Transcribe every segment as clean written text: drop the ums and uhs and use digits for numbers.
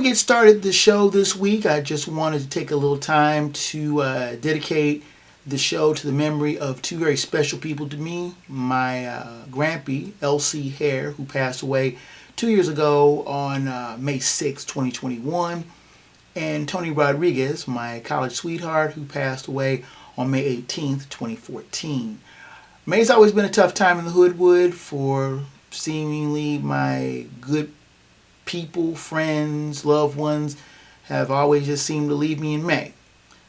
get started the show this week, I just wanted to take a little time to dedicate the show to the memory of two very special people to me. My Grampy, L.C. Hare, who passed away 2 years ago on May 6, 2021. And Tony Rodriguez, my college sweetheart, who passed away on May 18th, 2014. May's always been a tough time in the Hoodwood for seemingly my good people, friends, loved ones have always just seemed to leave me in May.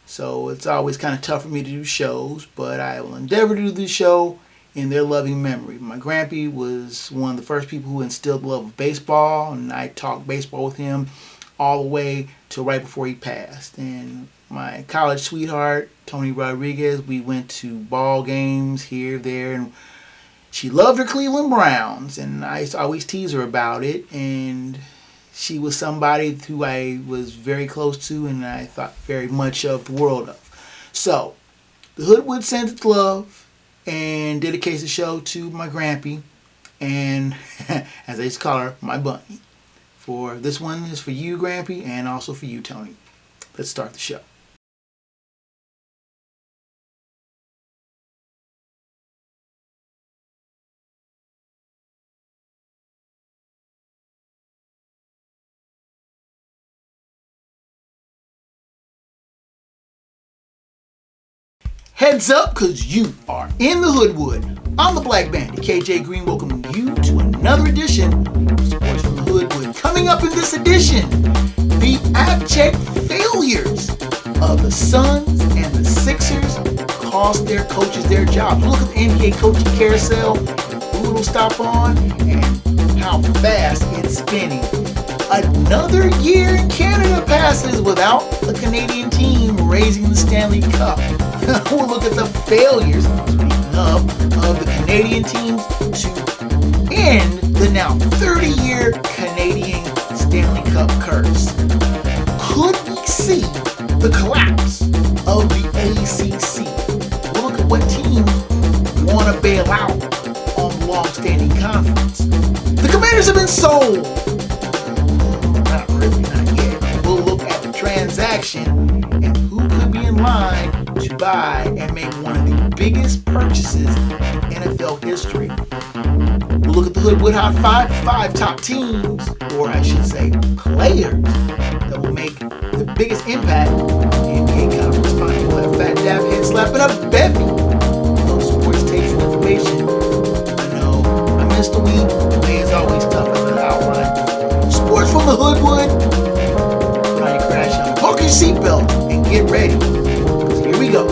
So it's always kind of tough for me to do shows, but I will endeavor to do the show in their loving memory. My Grampy was one of the first people who instilled the love of baseball, and I talked baseball with him all the way till right before he passed. And my college sweetheart, Tony Rodriguez, we went to ball games here, there, and she loved her Cleveland Browns, and I used to always tease her about it. And she was somebody who I was very close to and I thought very much of the world of. So, the Hoodwood sends its love and dedicates the show to my Grampy and, as I used to call her, my bunny. For this one is for you, Grampy, and also for you, Tony. Let's start the show. Heads up, because you are in the Hoodwood. I'm the Black Bandit, KJ Green, welcoming you to another edition of Sports from the Hoodwood. Coming up in this edition, the abject failures of the Suns and the Sixers cost their coaches their jobs. We'll look at the NBA coaching carousel, who it'll stop on, and how fast it's spinning. Another year in Canada passes without a Canadian team raising the Stanley Cup. We'll look at the failures, speaking of the Canadian teams to end the now 30-year Canadian Stanley Cup curse. Could we see the collapse of the ACC? We'll look at what teams want to bail out on the long-standing conference. The Commanders have been sold. Not really, not yet. We'll look at the transaction and who could be in line to buy and make one of the biggest purchases in NFL history. We'll look at the Hoodwood Hot 5 top teams, or I should say players, that will make the biggest impact in the NBA Conference Final. We'll have Phat Dap-Head slapping up bevy of sports takes and information. I know, I missed a week. May is always tough as an outline. Sports from the Hoodwood. Put on your crash helmet, buckle your seatbelt, and get ready. Here we go.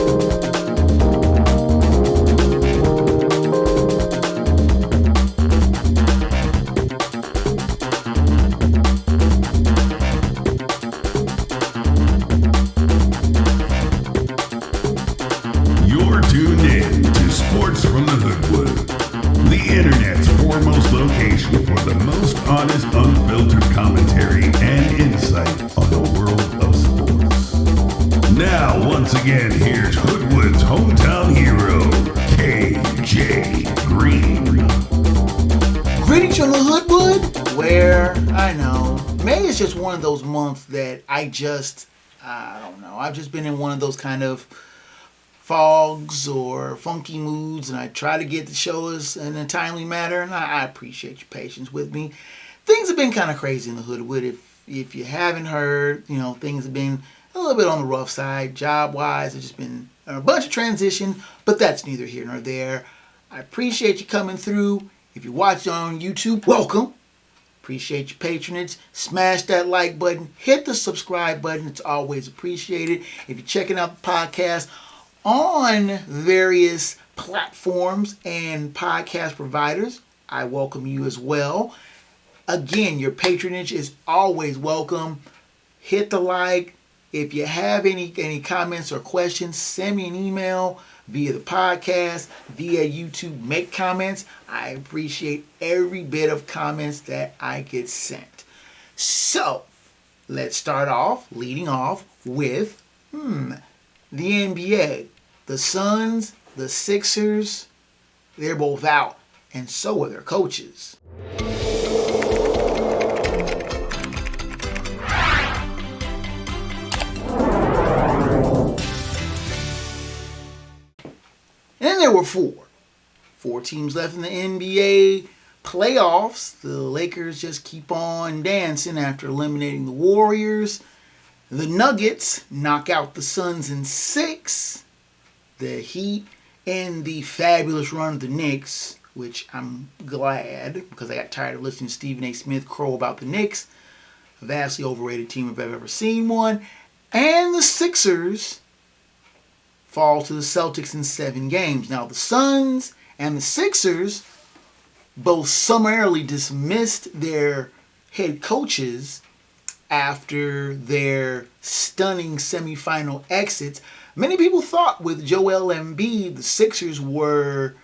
You're tuned in to Sports from the Hoodwood, the internet's foremost location for the most honest, unfiltered commentary and insight on the world of sports. Now, once again, here's Hoodwood's hometown hero, KJ Green. Greetings from the Hoodwood, where, I know, May is just one of those months that I don't know. I've just been in one of those kind of fogs or funky moods, and I try to get the shows in a timely manner, and I appreciate your patience with me. Things have been kind of crazy in the Hoodwood. If you haven't heard, things have been a little bit on the rough side, job-wise. It's just been a bunch of transition, but that's neither here nor there. I appreciate you coming through. If you're watching on YouTube, welcome. Appreciate your patronage. Smash that like button. Hit the subscribe button. It's always appreciated. If you're checking out the podcast on various platforms and podcast providers, I welcome you as well. Again, your patronage is always welcome. Hit the like. If you have any comments or questions, send me an email via the podcast, via YouTube. Make comments. I appreciate every bit of comments that I get sent. So, let's start off, leading off with the NBA. The Suns, the Sixers, they're both out, and so are their coaches. And then there were four teams left in the NBA playoffs. The Lakers just keep on dancing after eliminating the Warriors. The Nuggets knock out the Suns in 6. The Heat and the fabulous run of the Knicks, which I'm glad because I got tired of listening to Stephen A. Smith crow about the Knicks. A vastly overrated team if I've ever seen one. And the Sixers fall to the Celtics in 7 games. Now the Suns and the Sixers both summarily dismissed their head coaches after their stunning semifinal exits. Many people thought with Joel Embiid, the Sixers were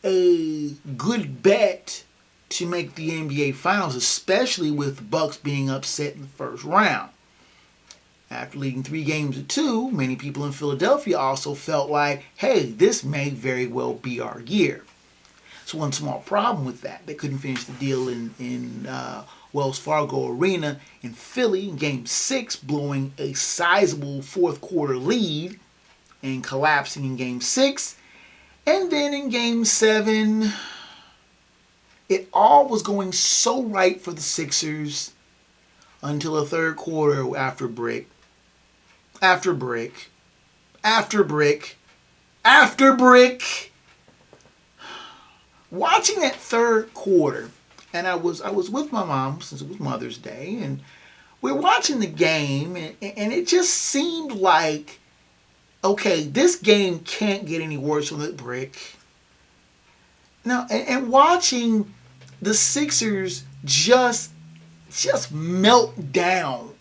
a good bet to make the NBA Finals, especially with the Bucks being upset in the first round. After leading 3-2, many people in Philadelphia also felt like, hey, this may very well be our year. So one small problem with that, they couldn't finish the deal in Wells Fargo Arena in Philly in Game 6, blowing a sizable fourth quarter lead and collapsing in Game 6. And then in Game 7, it all was going so right for the Sixers until the third quarter after brick, after brick, after brick, after brick. Watching that third quarter, and I was with my mom since it was Mother's Day, and we're watching the game, and it just seemed like, okay, this game can't get any worse on the brick. Now, and watching the Sixers just melt down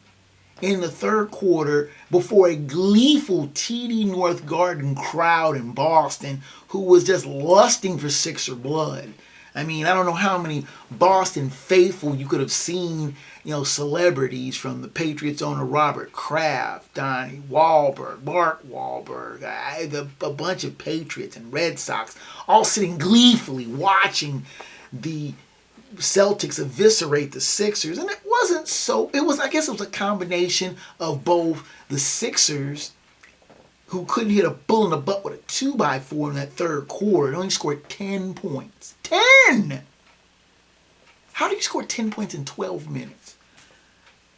in the third quarter before a gleeful TD North Garden crowd in Boston who was just lusting for Sixer blood. I mean, I don't know how many Boston faithful you could have seen, celebrities from the Patriots owner Robert Kraft, Donnie Wahlberg, Mark Wahlberg, a bunch of Patriots and Red Sox all sitting gleefully watching the Celtics eviscerate the Sixers. And I guess it was a combination of both the Sixers, who couldn't hit a bull in the butt with a 2x4 in that third quarter. They only scored 10 points. 10! How do you score 10 points in 12 minutes?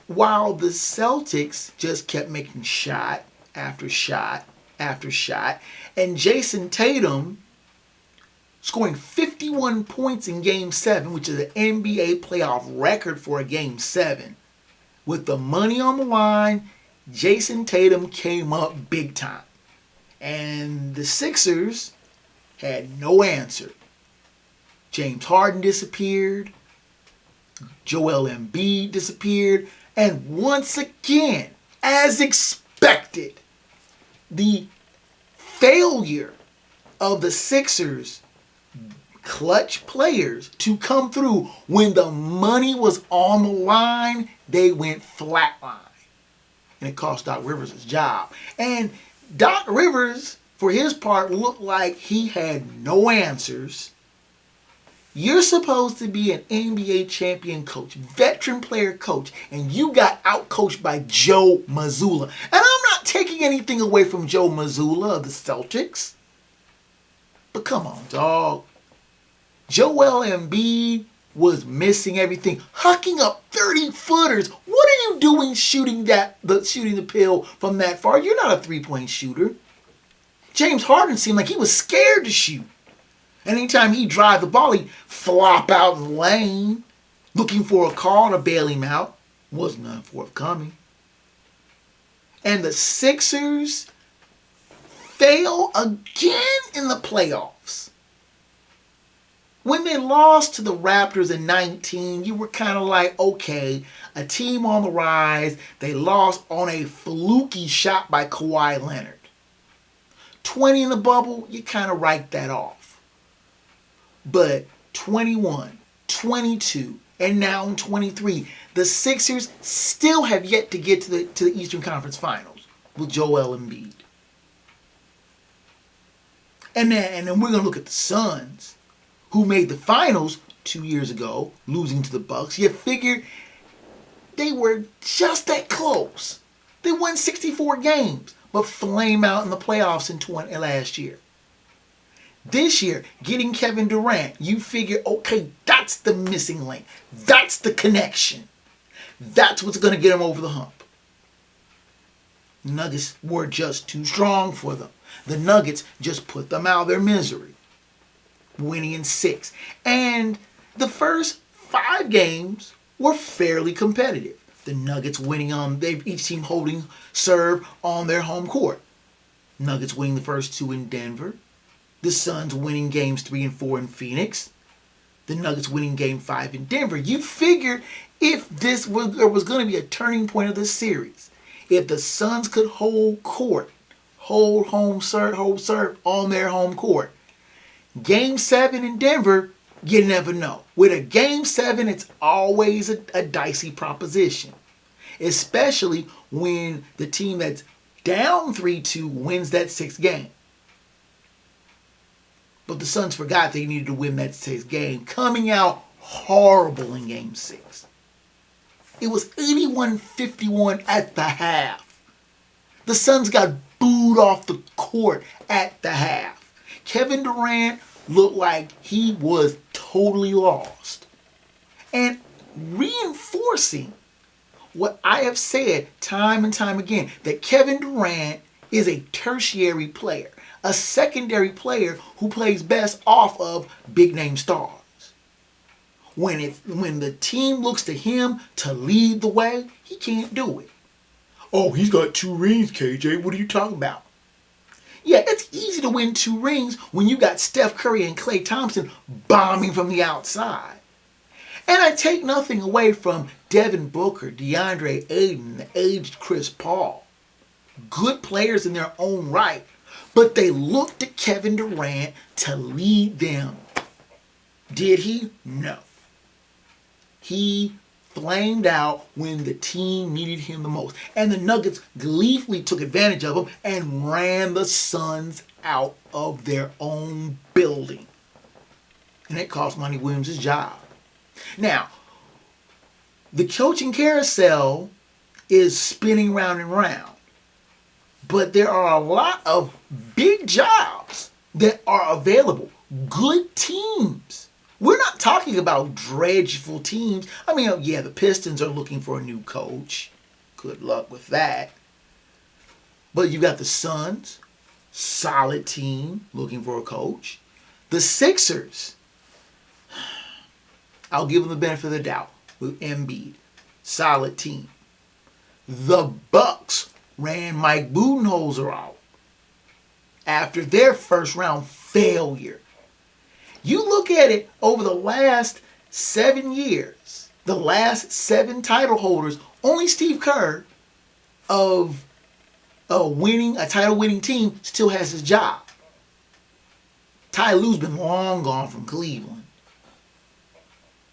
While the Celtics just kept making shot after shot after shot. And Jason Tatum scoring 51 points in Game 7, which is an NBA playoff record for a Game 7. With the money on the line, Jason Tatum came up big time. And the Sixers had no answer. James Harden disappeared. Joel Embiid disappeared. And once again, as expected, the failure of the Sixers clutch players to come through when the money was on the line, they went flatline. And it cost Doc Rivers his job. And Doc Rivers, for his part, looked like he had no answers. You're supposed to be an NBA champion coach, veteran player coach, and you got outcoached by Joe Mazzulla. And I'm not taking anything away from Joe Mazzulla of the Celtics. But come on, dog. Joel Embiid was missing everything, hucking up 30-footers. What are you doing shooting the pill from that far? You're not a three-point shooter. James Harden seemed like he was scared to shoot. Anytime he drive the ball, he'd flop out in the lane, looking for a call to bail him out. Was none forthcoming. And the Sixers fail again in the playoffs. When they lost to the Raptors in 19, you were kind of like, okay, a team on the rise. They lost on a fluky shot by Kawhi Leonard. 20 in the bubble, you kind of write that off. But 21, 22, and now in 23, the Sixers still have yet to get to the Eastern Conference Finals with Joel Embiid. And then we're going to look at the Suns, who made the finals 2 years ago, losing to the Bucks. You figure they were just that close. They won 64 games, but flame out in the playoffs in last year. This year, getting Kevin Durant, you figure, okay, that's the missing link. That's the connection. That's what's going to get them over the hump. Nuggets were just too strong for them. The Nuggets just put them out of their misery, winning in 6. And the first 5 games were fairly competitive. The Nuggets winning each team holding serve on their home court. Nuggets winning the first 2 in Denver. The Suns winning games 3 and 4 in Phoenix. The Nuggets winning game 5 in Denver. You figured if there was going to be a turning point of this series, if the Suns could hold serve on their home court, game 7 in Denver, you never know. With a game 7, it's always a dicey proposition, especially when the team that's down 3-2 wins that 6th game. But the Suns forgot they needed to win that 6th game, coming out horrible in game 6. It was 81-51 at the half. The Suns got booed off the court at the half. Kevin Durant looked like he was totally lost. And reinforcing what I have said time and time again, that Kevin Durant is a tertiary player, a secondary player who plays best off of big name stars. When the team looks to him to lead the way, he can't do it. Oh, he's got 2 rings, KJ. What are you talking about? Yeah, it's easy to win 2 rings when you got Steph Curry and Klay Thompson bombing from the outside. And I take nothing away from Devin Booker, DeAndre Ayton, the aged Chris Paul. Good players in their own right, but they looked at Kevin Durant to lead them. Did he? No. He flamed out when the team needed him the most. And the Nuggets gleefully took advantage of him and ran the Suns out of their own building. And it cost Monty Williams his job. Now, the coaching carousel is spinning round and round. But there are a lot of big jobs that are available. Good teams. We're not talking about dreadful teams. I mean, yeah, the Pistons are looking for a new coach. Good luck with that. But you got the Suns, solid team, looking for a coach. The Sixers, I'll give them the benefit of the doubt with Embiid, solid team. The Bucks ran Mike Budenholzer out after their first round failure. You look at it over the last 7 years, the last 7 title holders, only Steve Kerr of a title winning team still has his job. Ty Lue's been long gone from Cleveland.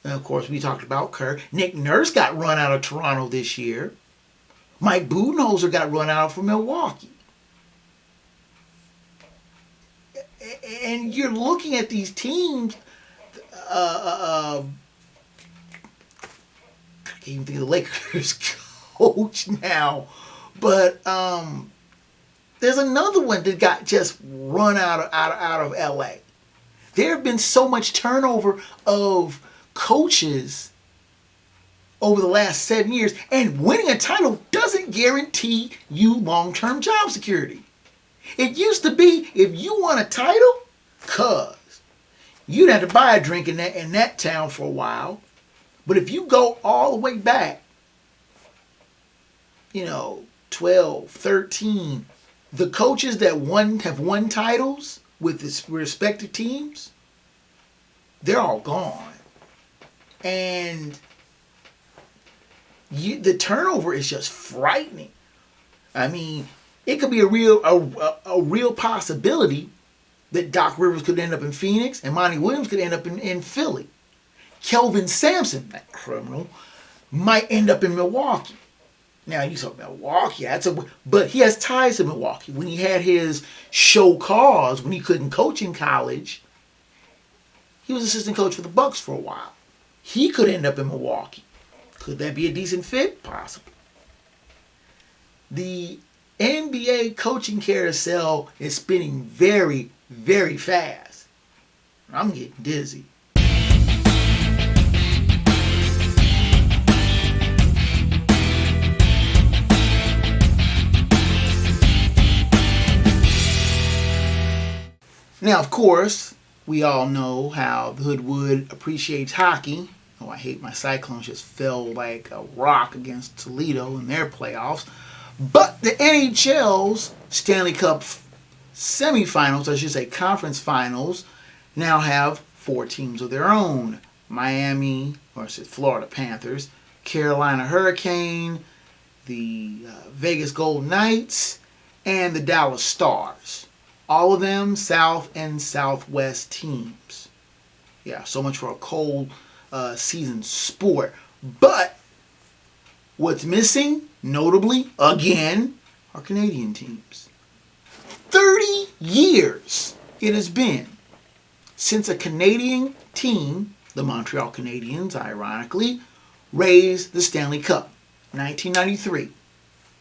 And of course, we talked about Kerr. Nick Nurse got run out of Toronto this year. Mike Budenholzer got run out from Milwaukee. And you're looking at these teams. I can't even think of the Lakers coach now, but there's another one that got just run out of LA. There have been so much turnover of coaches over the last 7 years, and winning a title doesn't guarantee you long-term job security. It used to be, if you won a title, cuz you'd have to buy a drink in that town for a while. But if you go all the way back, 12, 13, the coaches that have won titles with its respective teams, they're all gone. And the turnover is just frightening. I mean, it could be a real possibility that Doc Rivers could end up in Phoenix and Monty Williams could end up in Philly. Kelvin Sampson, that criminal, might end up in Milwaukee. Now, you talk Milwaukee, but he has ties to Milwaukee. When he had his show cause, when he couldn't coach in college, he was assistant coach for the Bucks for a while. He could end up in Milwaukee. Could that be a decent fit? Possible. The NBA coaching carousel is spinning very, very fast. I'm getting dizzy. Now, of course, we all know how the Hoodwood appreciates hockey. Oh, I hate my Cyclones just fell like a rock against Toledo in their playoffs. But the NHL's Stanley Cup semifinals, I should say conference finals, now have 4 teams of their own. Miami, or I said Florida Panthers, Carolina Hurricane, the Vegas Golden Knights, and the Dallas Stars. All of them South and Southwest teams. Yeah, so much for a cold season sport. But what's missing, notably, again, are Canadian teams. 30 years it has been since a Canadian team, the Montreal Canadiens, ironically, raised the Stanley Cup. 1993.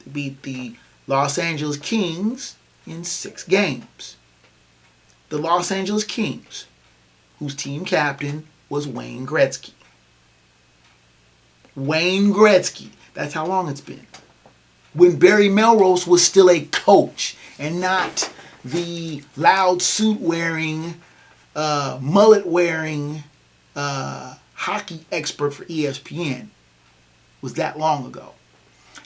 They beat the Los Angeles Kings in 6 games. The Los Angeles Kings, whose team captain was Wayne Gretzky. Wayne Gretzky. That's how long it's been. When Barry Melrose was still a coach and not the loud suit-wearing, mullet-wearing hockey expert for ESPN. Was that long ago.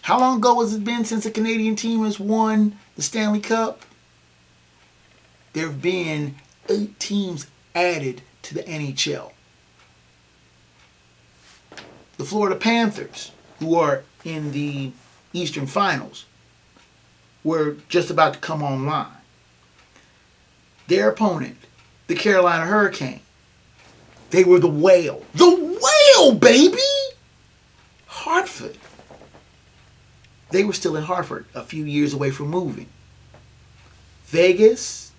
How long ago has it been since a Canadian team has won the Stanley Cup? There have been 8 teams added to the NHL. The Florida Panthers, who are in the Eastern Finals, were just about to come online. Their opponent, the Carolina Hurricane, they were the Whale. The Whale, baby! Hartford. They were still in Hartford, a few years away from moving. Vegas.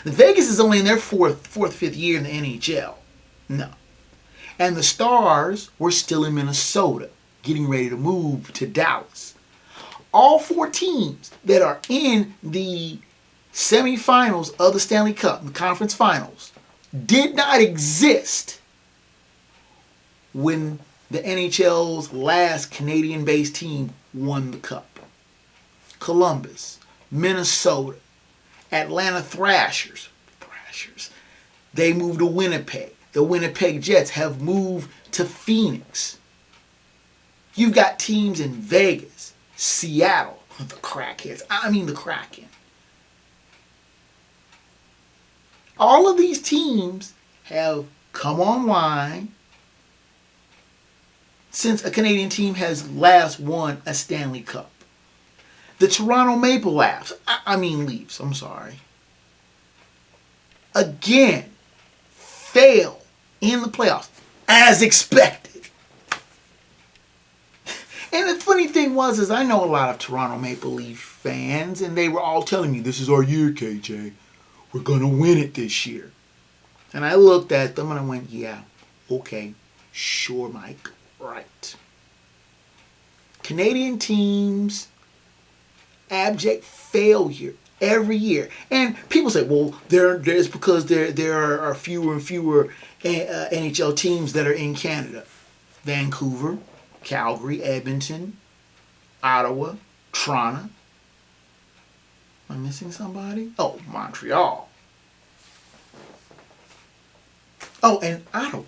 Vegas is only in their fourth, 5th year in the NHL. No. And the Stars were still in Minnesota, getting ready to move to Dallas. All 4 teams that are in the semifinals of the Stanley Cup, the conference finals, did not exist when the NHL's last Canadian-based team won the Cup. Columbus, Minnesota, Atlanta Thrashers, they moved to Winnipeg. The Winnipeg Jets have moved to Phoenix. You've got teams in Vegas, Seattle, the Crackheads, the Kraken. All of these teams have come online since a Canadian team has last won a Stanley Cup. The Toronto Maple Leafs, again, fail in the playoffs, as expected. And the funny thing is I know a lot of Toronto Maple Leaf fans, and they were all telling me, this is our year, KJ. We're going to win it this year. And I looked at them and I went, yeah, okay, sure, Mike, right. Canadian teams, abject failure every year. And people say, well, there's because there are fewer and fewer NHL teams that are in Canada. Vancouver, Calgary, Edmonton, Ottawa, Toronto. Am I missing somebody? Oh, Montreal. Oh, and Ottawa.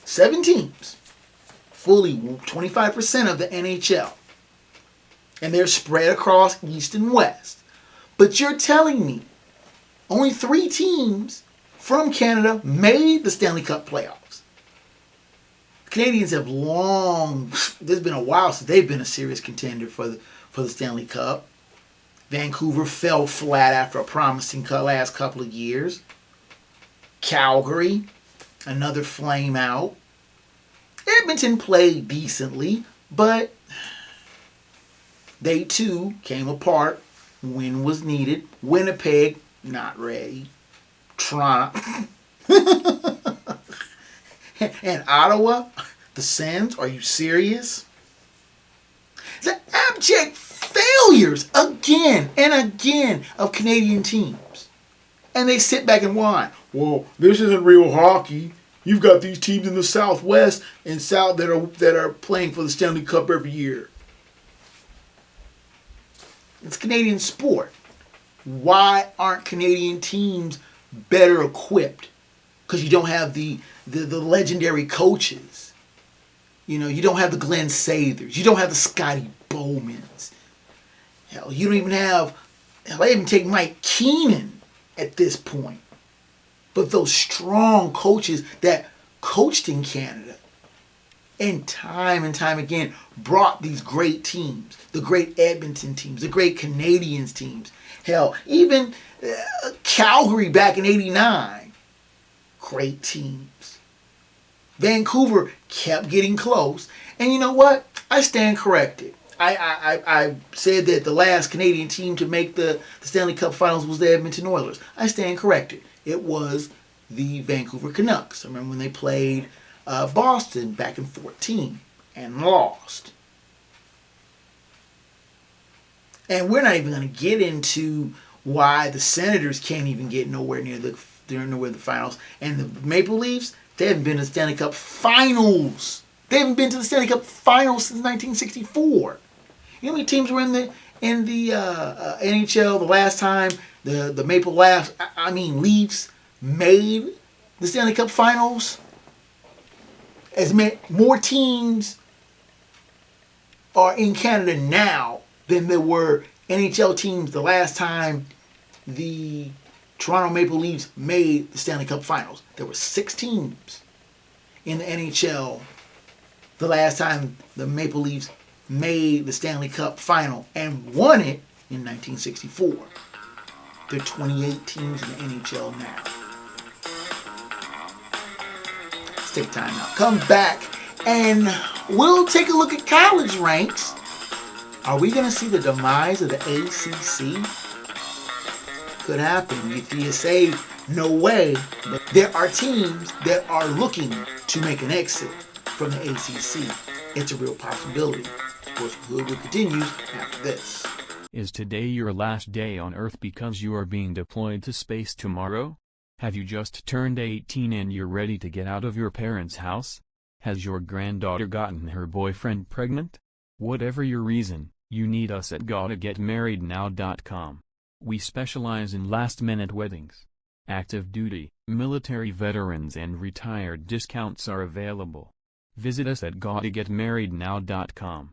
7 teams. Fully 25% of the NHL. And they're spread across East and West. But you're telling me only 3 teams from Canada made the Stanley Cup playoffs. Canadians have there's been a while since they've been a serious contender for the Stanley Cup. Vancouver fell flat after a promising last couple of years. Calgary, another flame out. Edmonton played decently, but they too came apart when was needed. Winnipeg, not ready. Toronto. And Ottawa, the Sens, are you serious? The abject failures again and again of Canadian teams. And they sit back and whine. Well, this isn't real hockey. You've got these teams in the Southwest and South that are playing for the Stanley Cup every year. It's Canadian sport. Why aren't Canadian teams better equipped? Because you don't have the legendary coaches. You know, you don't have the Glenn Sathers. You don't have the Scotty Bowmans. Hell, you don't even have... Hell, they even take Mike Keenan at this point. But those strong coaches that coached in Canada and time again brought these great teams, the great Edmonton teams, the great Canadiens teams. Hell, even Calgary back in '89, great teams. Vancouver kept getting close. And you know what? I stand corrected. I said that the last Canadian team to make the Stanley Cup Finals was the Edmonton Oilers. I stand corrected. It was the Vancouver Canucks. I remember when they played Boston back in 2014 and lost. And we're not even going to get into why the Senators can't even get nowhere near the finals. And the Maple Leafs, they haven't been to the Stanley Cup Finals. They haven't been to the Stanley Cup Finals since 1964. You know how many teams were in the NHL the last time the Maple Leafs made the Stanley Cup Finals? As more teams are in Canada now than there were NHL teams the last time the Toronto Maple Leafs made the Stanley Cup Finals. There were 6 teams in the NHL the last time the Maple Leafs made the Stanley Cup Final and won it in 1964. There are 28 teams in the NHL now. Let's take time out. Come back and we'll take a look at college ranks. Are we going to see the demise of the ACC? Could happen. You say no way, but there are teams that are looking to make an exit from the ACC. It's a real possibility. Of course, Hoodwood continues after this. Is today your last day on Earth because you are being deployed to space tomorrow? Have you just turned 18 and you're ready to get out of your parents' house? Has your granddaughter gotten her boyfriend pregnant? Whatever your reason, you need us at GottaGetMarriedNow.com. We specialize in last-minute weddings. Active duty, military veterans and retired discounts are available. Visit us at GottaGetMarriedNow.com.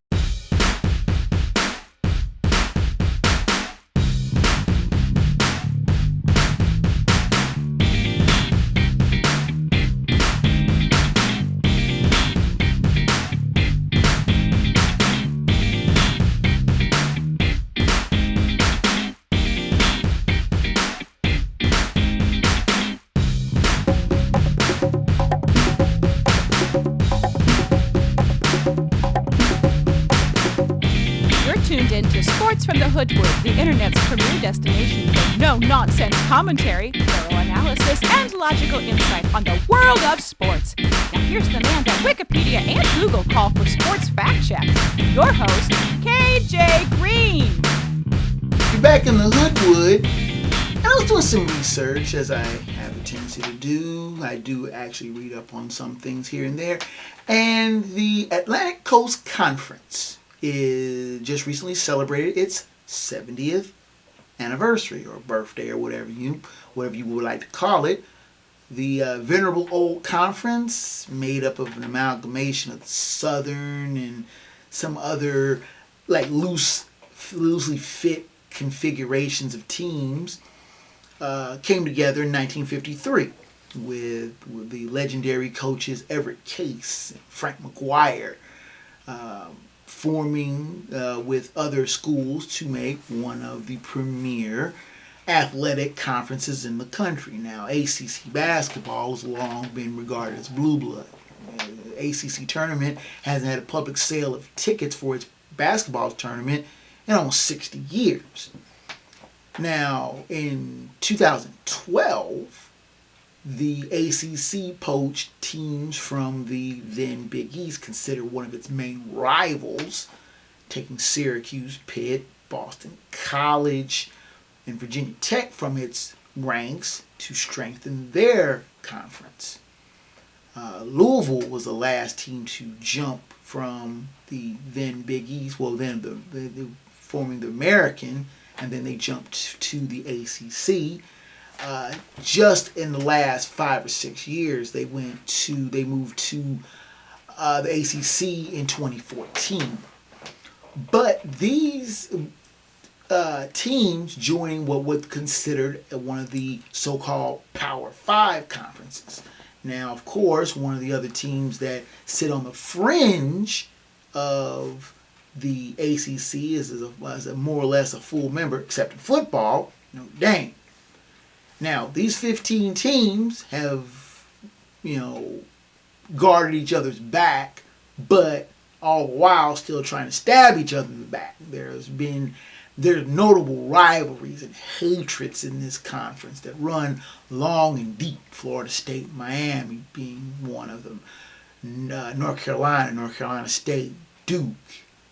Tuned in to Sports from the Hoodwood, the internet's premier destination for no-nonsense commentary, thorough analysis, and logical insight on the world of sports. Now here's the man that Wikipedia and Google call for sports fact check, your host, KJ Green. You're back in the Hoodwood, and I was doing some research, as I have a tendency to do. I do actually read up on some things here and there, and the Atlantic Coast Conference is just recently celebrated its 70th anniversary or birthday or whatever you would like to call it. The venerable old conference, made up of an amalgamation of the Southern and some other like loosely fit configurations of teams, came together in 1953 with the legendary coaches Everett Case and Frank McGuire, forming with other schools to make one of the premier athletic conferences in the country. Now, ACC basketball has long been regarded as blue blood. ACC tournament hasn't had a public sale of tickets for its basketball tournament in almost 60 years. Now, in 2012, the ACC poached teams from the then Big East, considered one of its main rivals, taking Syracuse, Pitt, Boston College, and Virginia Tech from its ranks to strengthen their conference. Louisville was the last team to jump from the then Big East, well then the forming the American, and then they jumped to the ACC. Just in the last 5 or 6 years, they moved to the ACC in 2014. But these teams joining what was considered one of the so-called Power 5 conferences. Now, of course, one of the other teams that sit on the fringe of the ACC is a more or less a full member, except in football, Notre Dame. Now, these 15 teams have, guarded each other's back, but all the while still trying to stab each other in the back. There's notable rivalries and hatreds in this conference that run long and deep. Florida State, Miami being one of them. North Carolina State, Duke,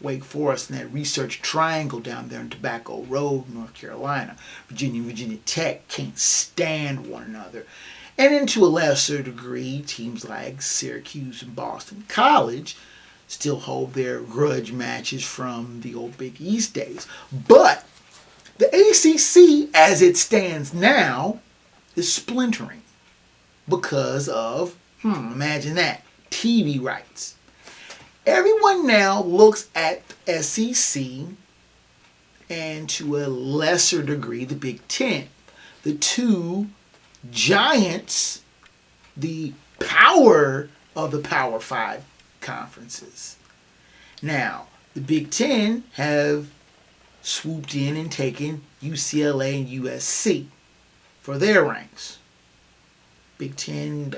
Wake Forest, and that research triangle down there in Tobacco Road, North Carolina. Virginia Tech can't stand one another. And then to a lesser degree, teams like Syracuse and Boston College still hold their grudge matches from the old Big East days. But the ACC, as it stands now, is splintering because of, imagine that, TV rights. Everyone now looks at the SEC and to a lesser degree the Big Ten. The two giants, the power of the Power 5 conferences. Now, the Big Ten have swooped in and taken UCLA and USC for their ranks. Big Ten,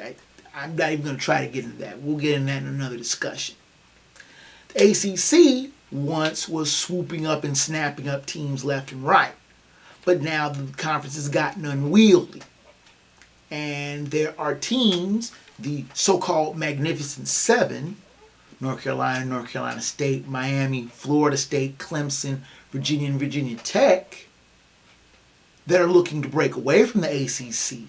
I'm not even going to try to get into that. We'll get into that in another discussion. The ACC once was swooping up and snapping up teams left and right. But now the conference has gotten unwieldy. And there are teams, the so-called Magnificent Seven, North Carolina State, Miami, Florida State, Clemson, Virginia, and Virginia Tech, that are looking to break away from the ACC.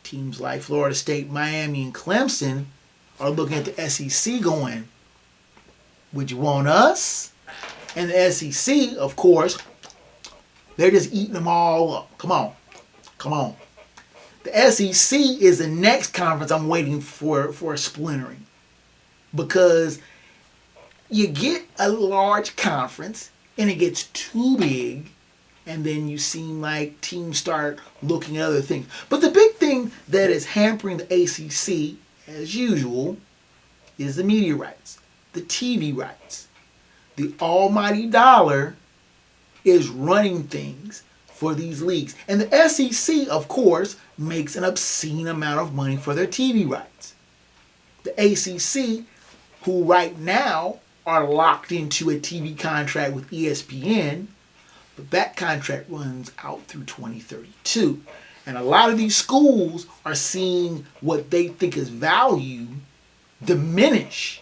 Teams like Florida State, Miami, and Clemson are looking at the SEC going, would you want us? And the SEC, of course, they're just eating them all up. Come on. The SEC is the next conference I'm waiting for a splintering. Because you get a large conference and it gets too big, and then you seem like teams start looking at other things. But the big thing that is hampering the ACC, as usual, is the media rights, the TV rights. The almighty dollar is running things for these leagues. And the SEC, of course, makes an obscene amount of money for their TV rights. The ACC, who right now are locked into a TV contract with ESPN, but that contract runs out through 2032. And a lot of these schools are seeing what they think is value diminish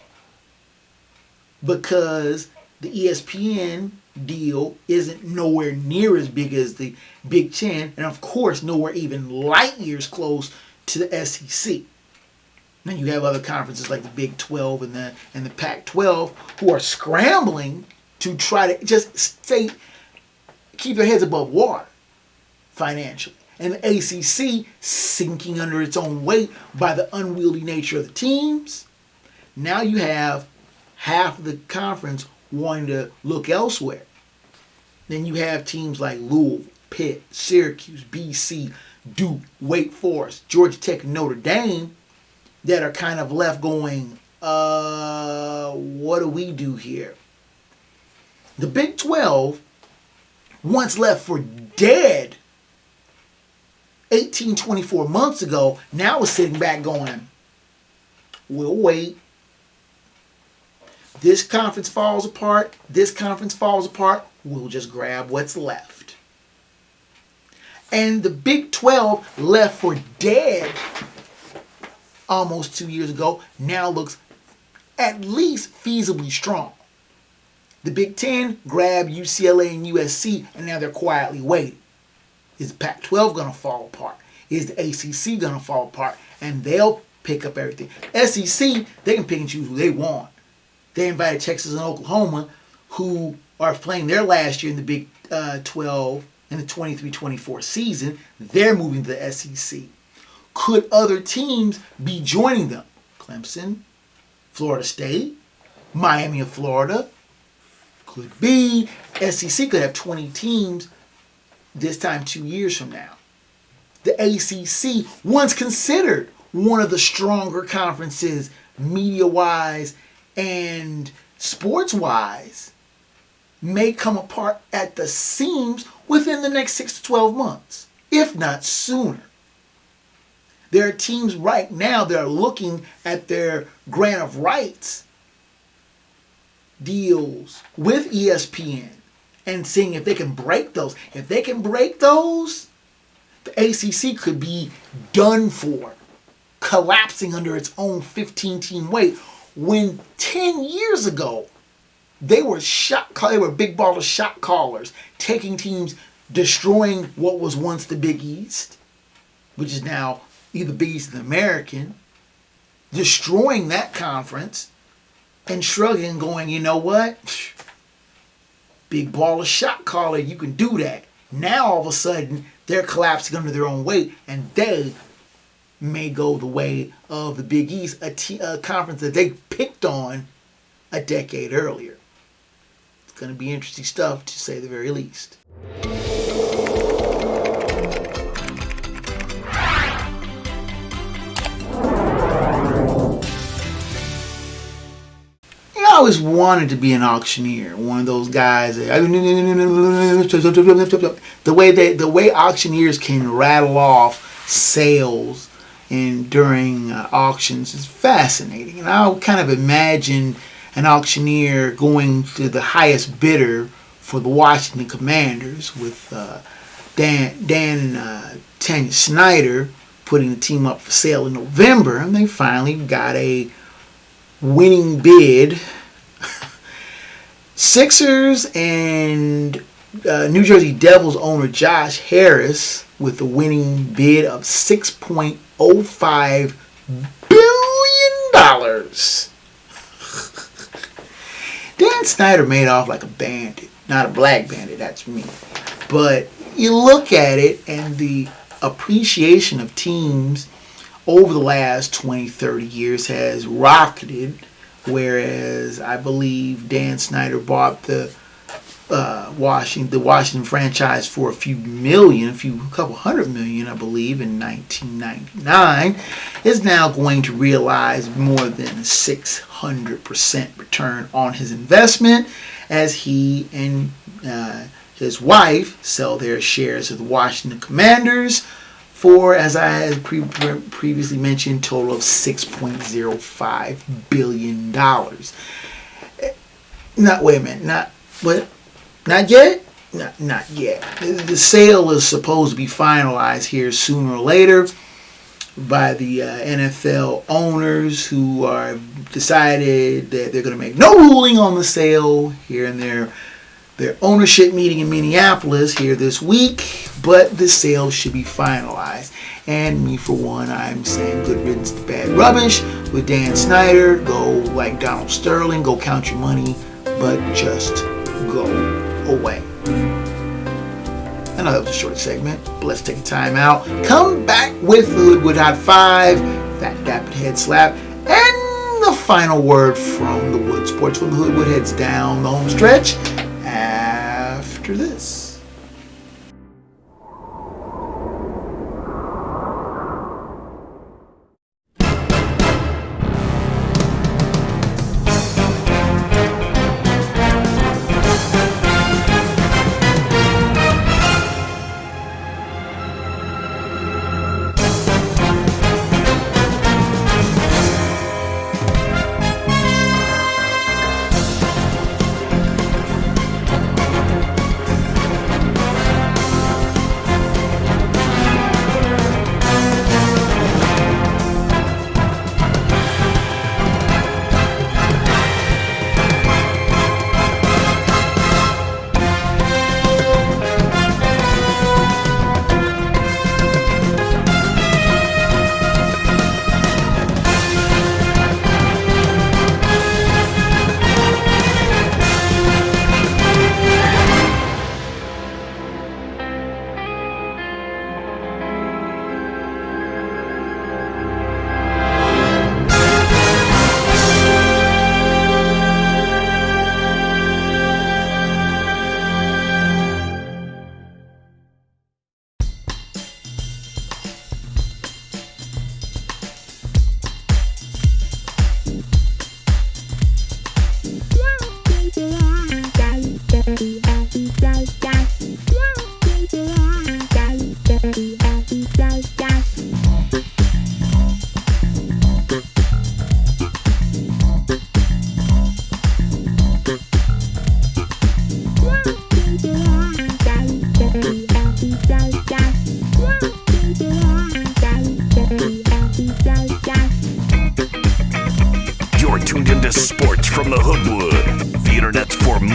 because the ESPN deal isn't nowhere near as big as the Big Ten, and of course nowhere even light years close to the SEC. Then you have other conferences like the Big 12 and the Pac-12 who are scrambling to try to just keep their heads above water financially. And the ACC sinking under its own weight by the unwieldy nature of the teams. Now you have half of the conference wanting to look elsewhere. Then you have teams like Louisville, Pitt, Syracuse, BC, Duke, Wake Forest, Georgia Tech, and Notre Dame that are kind of left going, what do we do here? The Big 12, once left for dead 24 months ago, now is sitting back going, we'll wait. This conference falls apart, we'll just grab what's left. And the Big 12, left for dead almost 2 years ago, now looks at least feasibly strong. The Big Ten grabbed UCLA and USC, and now they're quietly waiting. Is the Pac-12 going to fall apart? Is the ACC going to fall apart? And they'll pick up everything. SEC, they can pick and choose who they want. They invited Texas and Oklahoma, who are playing their last year in the Big 12 in the 23-24 season. They're moving to the SEC. Could other teams be joining them? Clemson, Florida State, Miami of Florida. Could be. SEC could have 20 teams this time 2 years from now. The ACC, once considered one of the stronger conferences media-wise and sports-wise, may come apart at the seams within the next 6 to 12 months, if not sooner. There are teams right now that are looking at their grant of rights deals with ESPN and seeing if they can break those. If they can break those, the ACC could be done for, collapsing under its own 15-team weight. When 10 years ago, they were big baller shot callers, taking teams, destroying what was once the Big East, which is now either Big East and American, destroying that conference and shrugging and going, you know what? Big baller shot caller, you can do that. Now all of a sudden, they're collapsing under their own weight, and they may go the way of the Big East, a conference that they picked on a decade earlier. It's going to be interesting stuff, to say the very least. I always wanted to be an auctioneer, one of those guys. The way auctioneers can rattle off sales and during auctions is fascinating. And I kind of imagine an auctioneer going to the highest bidder for the Washington Commanders with Dan and Tanya Snyder putting the team up for sale in November, and they finally got a winning bid. Sixers and New Jersey Devils owner Josh Harris with a winning bid of $6.05 billion. Dan Snyder made off like a bandit. Not a black bandit, that's me. But you look at it, and the appreciation of teams over the last 20, 30 years has rocketed. Whereas I believe Dan Snyder bought the Washington franchise for a couple hundred million, I believe, in 1999, is now going to realize more than a 600% return on his investment as he and his wife sell their shares of the Washington Commanders for, as I previously mentioned, total of $6.05 billion. Wait a minute. Not yet? Not yet. The sale is supposed to be finalized here sooner or later by the NFL owners, who are decided that they're going to make no ruling on the sale here in their ownership meeting in Minneapolis here this week, but the sale should be finalized. And me, for one, I'm saying good riddance to bad rubbish with Dan Snyder. Go like Donald Sterling, go count your money, but just go away. I know that was a short segment, but let's take a time out. Come back with the Hoodwood Hot 5, that Dap-Head slap, and the final word from the Wood. Sports from the Hoodwood heads down the home stretch after this.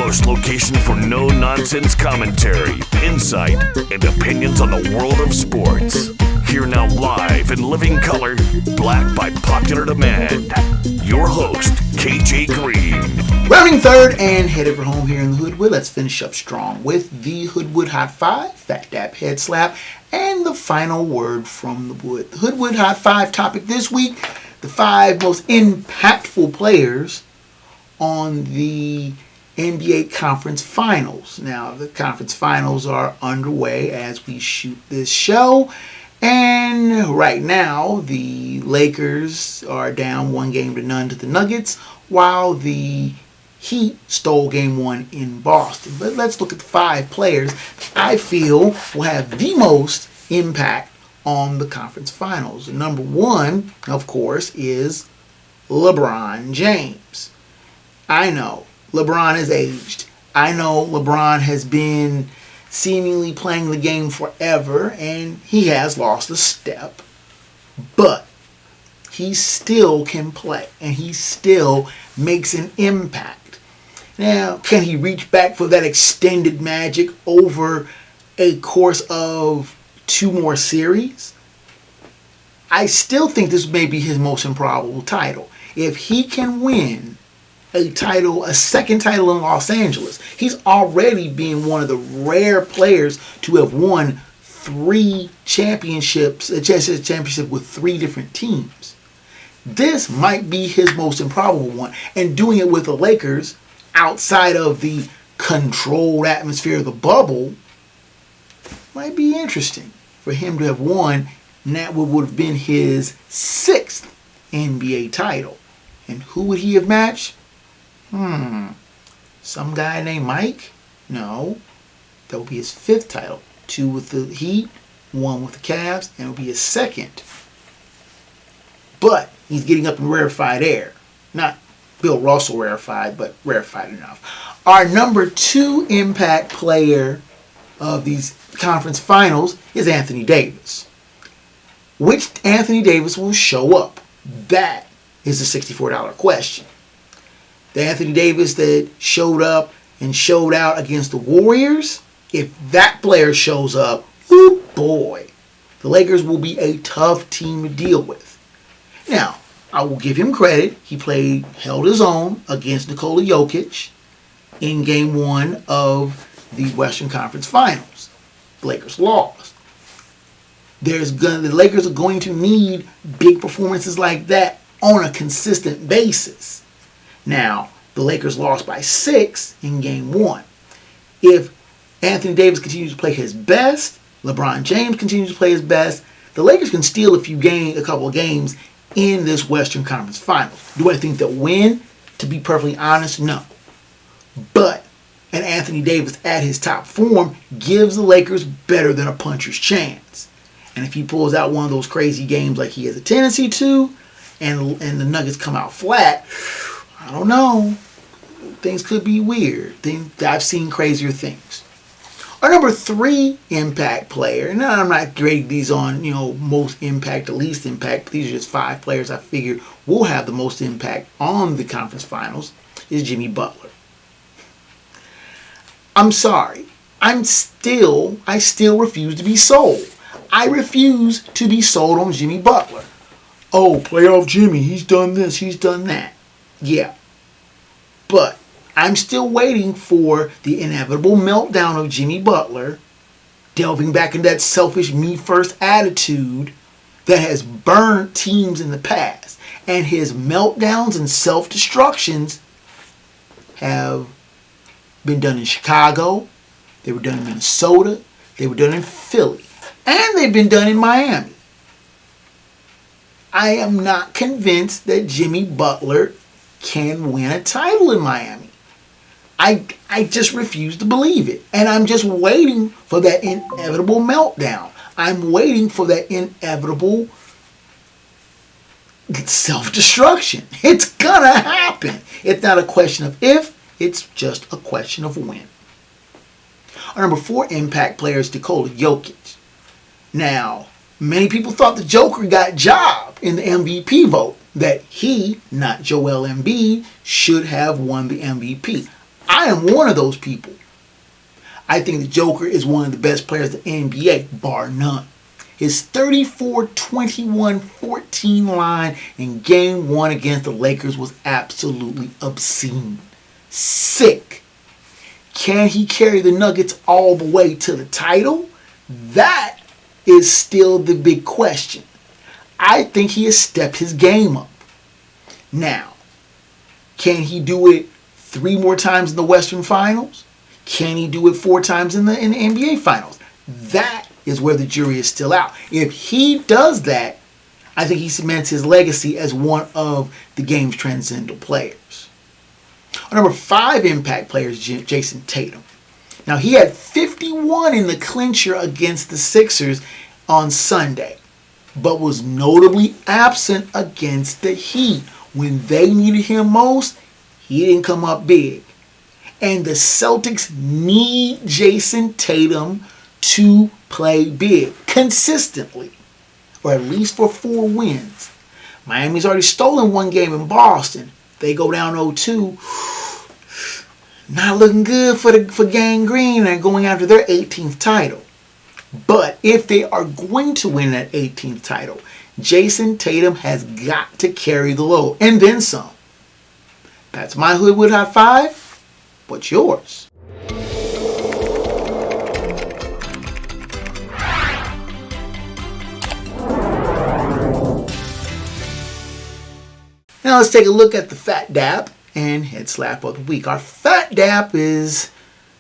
foremost location for no-nonsense commentary, insight, and opinions on the world of sports. Here now live in living color, black by popular demand, your host, KJ Green. Rounding third and headed for home here in the Hoodwood. Let's finish up strong with the Hoodwood Hot 5, Phat Dap-Head slap, and the final word from the wood. The Hoodwood Hot 5 topic this week, the 5 most impactful players on the NBA Conference Finals. Now, the Conference Finals are underway as we shoot this show. And right now, the Lakers are down 1-0 to the Nuggets, while the Heat stole game 1 in Boston. But let's look at the 5 players I feel will have the most impact on the conference finals. Number 1, of course, is LeBron James. I know LeBron is aged. I know LeBron has been seemingly playing the game forever, and he has lost a step, but he still can play, and he still makes an impact. Now, can he reach back for that extended magic over a course of 2 more series? I still think this may be his most improbable title. If he can win a second title in Los Angeles, he's already been one of the rare players to have won 3 championships, a championship with 3 different teams. This might be his most improbable one, and doing it with the Lakers outside of the controlled atmosphere of the bubble might be interesting for him to have won, and that would have been his 6th NBA title. And who would he have matched? Some guy named Mike? No. That would be his 5th title. 2 with the Heat, 1 with the Cavs, and it would be his 2nd. But he's getting up in rarefied air. Not Bill Russell rarefied, but rarefied enough. Our number 2 impact player of these conference finals is Anthony Davis. Which Anthony Davis will show up? That is the $64 question. The Anthony Davis that showed up and showed out against the Warriors, if that player shows up, oh boy, the Lakers will be a tough team to deal with. Now, I will give him credit. He held his own against Nikola Jokic in game 1 of the Western Conference Finals. The Lakers lost. The Lakers are going to need big performances like that on a consistent basis. Now, the Lakers lost by 6 in game 1. If Anthony Davis continues to play his best, LeBron James continues to play his best, the Lakers can steal a couple of games in this Western Conference Finals. Do I think they'll win? To be perfectly honest, no. But an Anthony Davis at his top form gives the Lakers better than a puncher's chance. And if he pulls out one of those crazy games like he has a tendency to, and the Nuggets come out flat, I don't know. Things could be weird. I've seen crazier things. Our number 3 impact player, and I'm not grading these on, most impact to least impact, but these are just 5 players I figured will have the most impact on the conference finals, is Jimmy Butler. I'm sorry. I still refuse to be sold. I refuse to be sold on Jimmy Butler. Oh, playoff Jimmy, he's done this, he's done that. Yeah. But I'm still waiting for the inevitable meltdown of Jimmy Butler, delving back into that selfish me-first attitude that has burned teams in the past. And his meltdowns and self-destructions have been done in Chicago, they were done in Minnesota, they were done in Philly, and they've been done in Miami. I am not convinced that Jimmy Butler can win a title in Miami. I just refuse to believe it. And I'm just waiting for that inevitable meltdown. I'm waiting for that inevitable self-destruction. It's gonna happen. It's not a question of if, it's just a question of when. Our number 4 impact player is Nikola Jokic. Now, many people thought the Joker got jobbed in the MVP vote, that he, not Joel Embiid, should have won the MVP. I am one of those people. I think the Joker is one of the best players in the NBA, bar none. His 34-21-14 line in Game 1 against the Lakers was absolutely obscene. Sick. Can he carry the Nuggets all the way to the title? That is still the big question. I think he has stepped his game up. Now, can he do it 3 more times in the Western Finals? Can he do it 4 times in the NBA Finals? That is where the jury is still out. If he does that, I think he cements his legacy as one of the game's transcendental players. Our number 5 impact player is Jason Tatum. Now, he had 51 in the clincher against the Sixers on Sunday, but was notably absent against the Heat. When they needed him most, he didn't come up big. And the Celtics need Jason Tatum to play big consistently, or at least for 4 wins. Miami's already stolen 1 game in Boston. They go down 0-2. Not looking good for Gang Green and going after their 18th title. But if they are going to win that 18th title, Jason Tatum has got to carry the load, and then some. That's my Hoodwood High 5. What's yours? Now let's take a look at the Phat Dap and Head Slap of the Week. Our Phat Dap is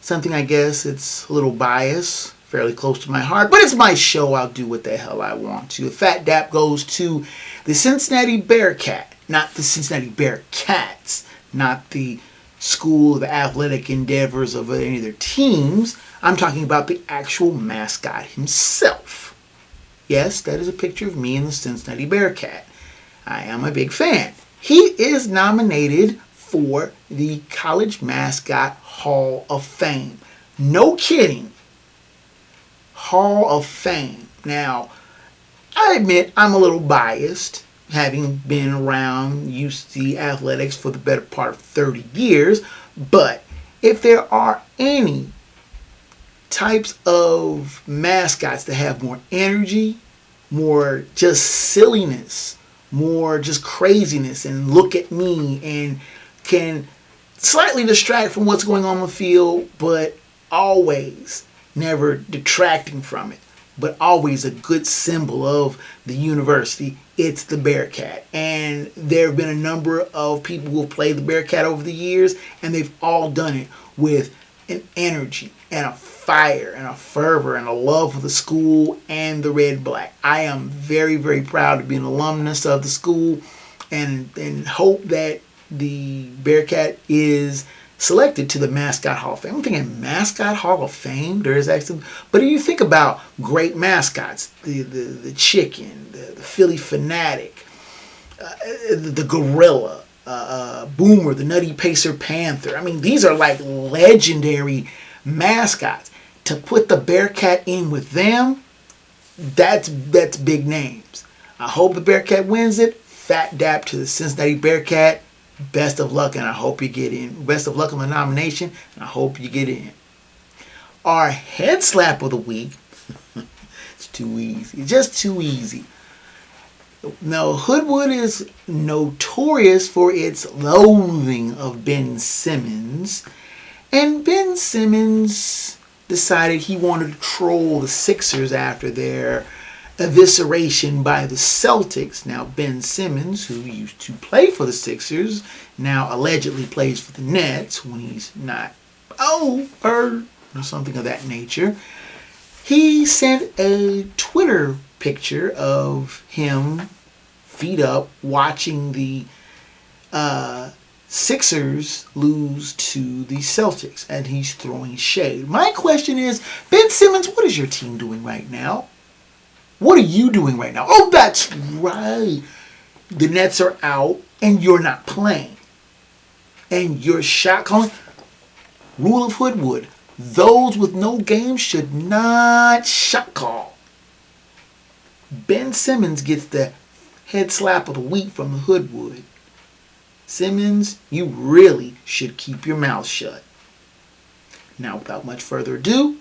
something, I guess, it's a little biased, fairly close to my heart, but it's my show. I'll do what the hell I want to. The Phat Dap goes to the Cincinnati Bearcat, not the Cincinnati Bearcats, not the school of athletic endeavors of any of their teams. I'm talking about the actual mascot himself. Yes, that is a picture of me and the Cincinnati Bearcat. I am a big fan. He is nominated for the College Mascot Hall of Fame. No kidding. Hall of Fame. Now, I admit I'm a little biased, having been around UC athletics for the better part of 30 years, but if there are any types of mascots that have more energy, more just silliness, more just craziness, and look at me, and can slightly distract from what's going on the field, but always never detracting from it, but always a good symbol of the university, it's the Bearcat. And there have been a number of people who have played the Bearcat over the years, and they've all done it with an energy and a fire and a fervor and a love for the school and the red black. I am very, very proud to be an alumnus of the school, and hope that the Bearcat is selected to the Mascot Hall of Fame. I'm thinking Mascot Hall of Fame. There is actually, but if you think about great mascots, the chicken, the Philly Fanatic, the gorilla, Boomer, the Nutty Pacer Panther. I mean, these are like legendary mascots. To put the Bearcat in with them, that's big names. I hope the Bearcat wins it. Phat Dap to the Cincinnati Bearcat. Best of luck, and I hope you get in. Best of luck on the nomination, and I hope you get in. Our Head Slap of the Week. It's too easy. Just too easy. Now, Hoodwood is notorious for its loathing of Ben Simmons. And Ben Simmons decided he wanted to troll the Sixers after their evisceration by the Celtics. Now, Ben Simmons, who used to play for the Sixers, now allegedly plays for the Nets when he's not over or something of that nature. He sent a Twitter picture of him feet up watching the Sixers lose to the Celtics, and he's throwing shade. My question is, Ben Simmons, what is your team doing right now? What are you doing right now? Oh, that's right. The Nets are out, and you're not playing. And your shot calling, rule of Hoodwood, those with no game should not shot call. Ben Simmons gets the Head Slap of the Week from the Hoodwood. Simmons, you really should keep your mouth shut. Now, without much further ado,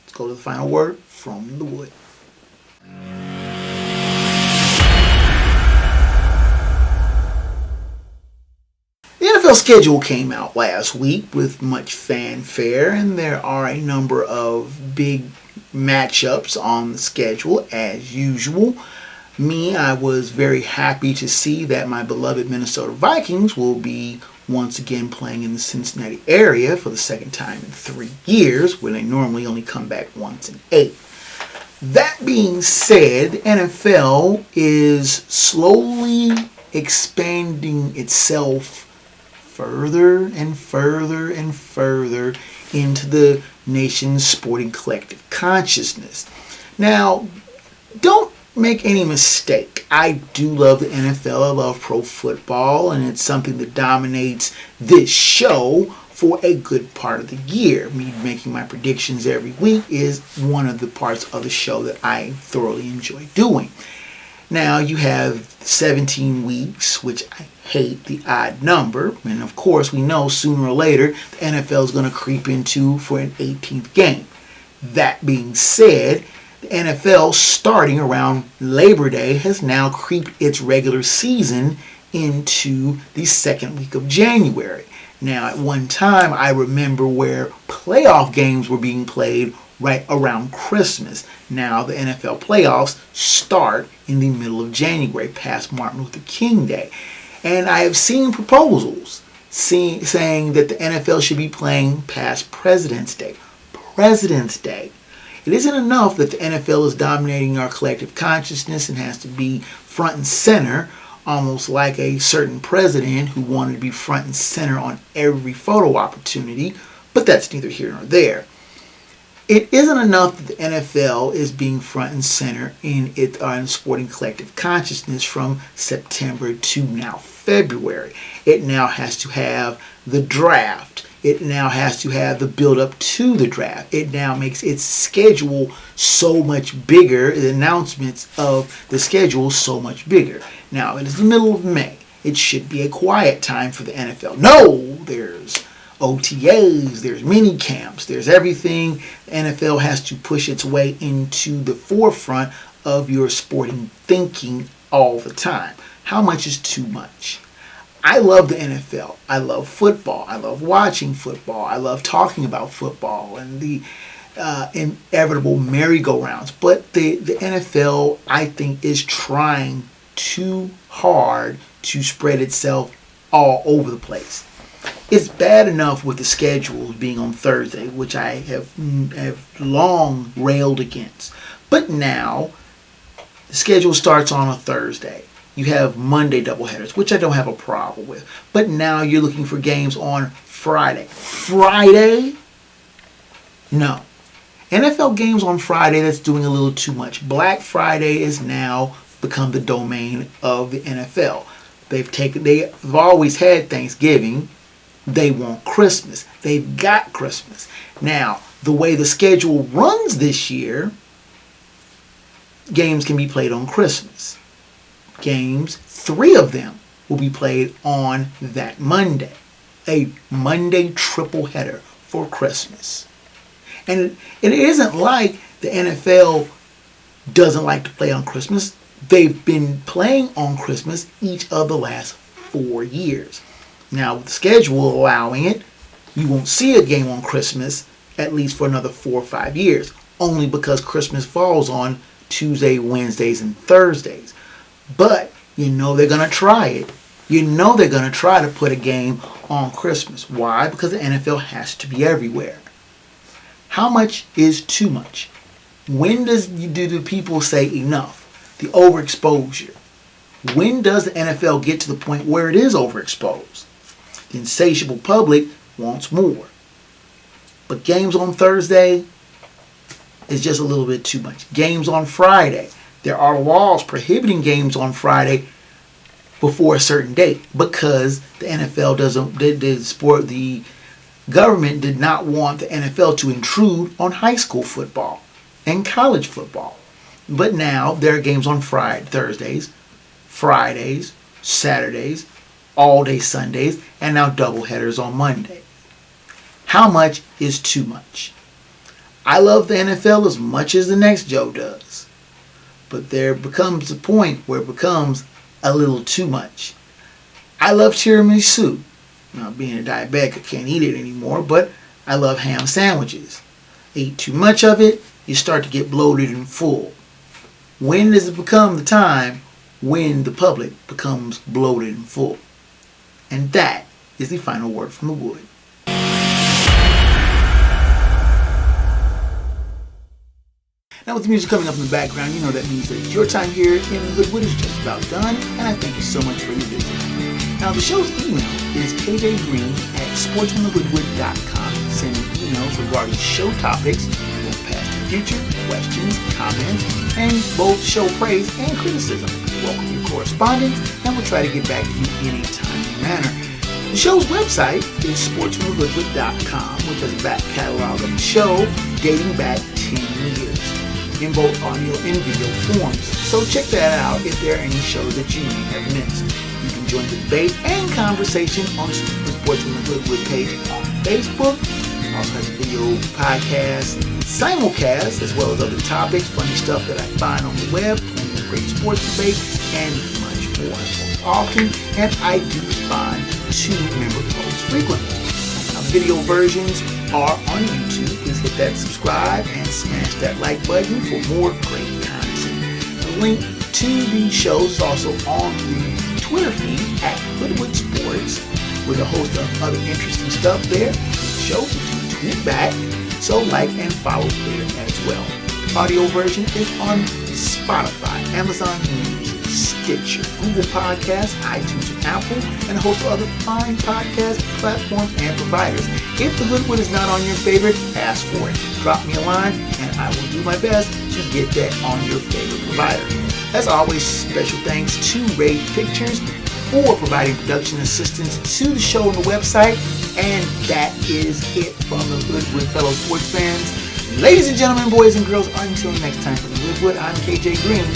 let's go to the final word from the Wood. The NFL schedule came out last week with much fanfare, and there are a number of big matchups on the schedule as usual. I was very happy to see that my beloved Minnesota Vikings will be once again playing in the Cincinnati area for the second time in 3 years, when they normally only come back once in 8. That being said, the NFL is slowly expanding itself further and further and further into the nation's sporting collective consciousness. Now, don't make any mistake. I do love the NFL. I love pro football, and it's something that dominates this show for a good part of the year. Me making my predictions every week is one of the parts of the show that I thoroughly enjoy doing. Now, you have 17 weeks, which I hate the odd number. And of course, we know sooner or later the NFL is going to creep into for an 18th game. That being said, the NFL, starting around Labor Day, has now creeped its regular season into the second week of January. Now, at one time, I remember where playoff games were being played right around Christmas. Now, the NFL playoffs start in the middle of January, past Martin Luther King Day. And I have seen proposals saying that the NFL should be playing past President's Day. President's Day. It isn't enough that the NFL is dominating our collective consciousness and has to be front and center, almost like a certain president who wanted to be front and center on every photo opportunity, but that's neither here nor there. It isn't enough that the NFL is being front and center in its sporting collective consciousness from September to now February. It now has to have the draft. It now has to have the build-up to the draft. It now makes its schedule so much bigger, the announcements of the schedule so much bigger. Now, it is the middle of May. It should be a quiet time for the NFL. No, there's OTAs, there's mini camps, there's everything. The NFL has to push its way into the forefront of your sporting thinking all the time. How much is too much? I love the NFL. I love football. I love watching football. I love talking about football and the inevitable merry-go-rounds. But the NFL, I think, is trying too hard to spread itself all over the place. It's bad enough with the schedule being on Thursday, which I have long railed against. But now, the schedule starts on a Thursday. You have Monday doubleheaders, which I don't have a problem with. But now you're looking for games on Friday. Friday? No. NFL games on Friday, that's doing a little too much. Black Friday has now become the domain of the NFL. They've always had Thanksgiving. They want Christmas. They've got Christmas. Now, the way the schedule runs this year, games can be played on Christmas. Games, 3 of them, will be played on that Monday. A Monday triple header for Christmas. And it isn't like the NFL doesn't like to play on Christmas. They've been playing on Christmas each of the last 4 years. Now, with the schedule allowing it, you won't see a game on Christmas at least for another 4 or 5 years, only because Christmas falls on Tuesday, Wednesdays, and Thursdays. But you know they're going to try it. You know they're going to try to put a game on Christmas. Why? Because the NFL has to be everywhere. How much is too much? When do the people say enough? The overexposure. When does the NFL get to the point where it is overexposed? The insatiable public wants more. But games on Thursday is just a little bit too much. Games on Friday. There are laws prohibiting games on Friday before a certain date because the NFL the government did not want the NFL to intrude on high school football and college football. But now there are games on Thursdays, Fridays, Saturdays, all day Sundays, and now doubleheaders on Monday. How much is too much? I love the NFL as much as the next Joe does. But there becomes a point where it becomes a little too much. I love tiramisu. Now, being a diabetic, I can't eat it anymore, but I love ham sandwiches. Eat too much of it, you start to get bloated and full. When does it become the time when the public becomes bloated and full? And that is the final word from the wood. Now with the music coming up in the background, you know that means that your time here in the Hoodwood is just about done, and I thank you so much for your visit. Now the show's email is kjgreen@sportsfromthehoodwood.com. Send emails regarding show topics, both past and future, questions, comments, and both show praise and criticism. Welcome your correspondence, and we'll try to get back to you in a timely manner. The show's website is sportsfromthehoodwood.com, which has a back catalog of the show dating back 10 years. In both audio and video forms. So check that out if there are any shows that you may have missed. You can join the debate and conversation on the Sports from the Hoodwood page on Facebook. It also has a video podcast, simulcast, as well as other topics, funny stuff that I find on the web, plenty of great sports debate, and much more. Most often, and I do respond to member posts frequently. Now, video versions are on YouTube. Please hit that subscribe and smash that like button for more great content. The link to the shows is also on the Twitter feed at Hoodwood Sports with a host of other interesting stuff there. The show can tweet back, so like and follow there as well. The audio version is on Spotify, Amazon Music, Stitcher, Google Podcasts, iTunes, and Apple, and a host of other fine podcast platforms and providers. If the Hoodwood is not on your favorite, ask for it. Drop me a line, and I will do my best to get that on your favorite provider. As always, special thanks to Rave Pictures for providing production assistance to the show on the website. And that is it from the Hoodwood, fellow sports fans. Ladies and gentlemen, boys and girls, until next time from the Hoodwood, I'm KJ Green.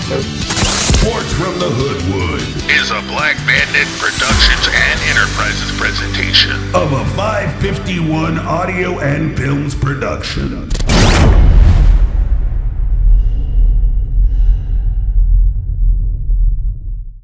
Sports from the Hoodwood Is a Black Bandit Productions and Enterprises presentation. of a 551 audio and films production.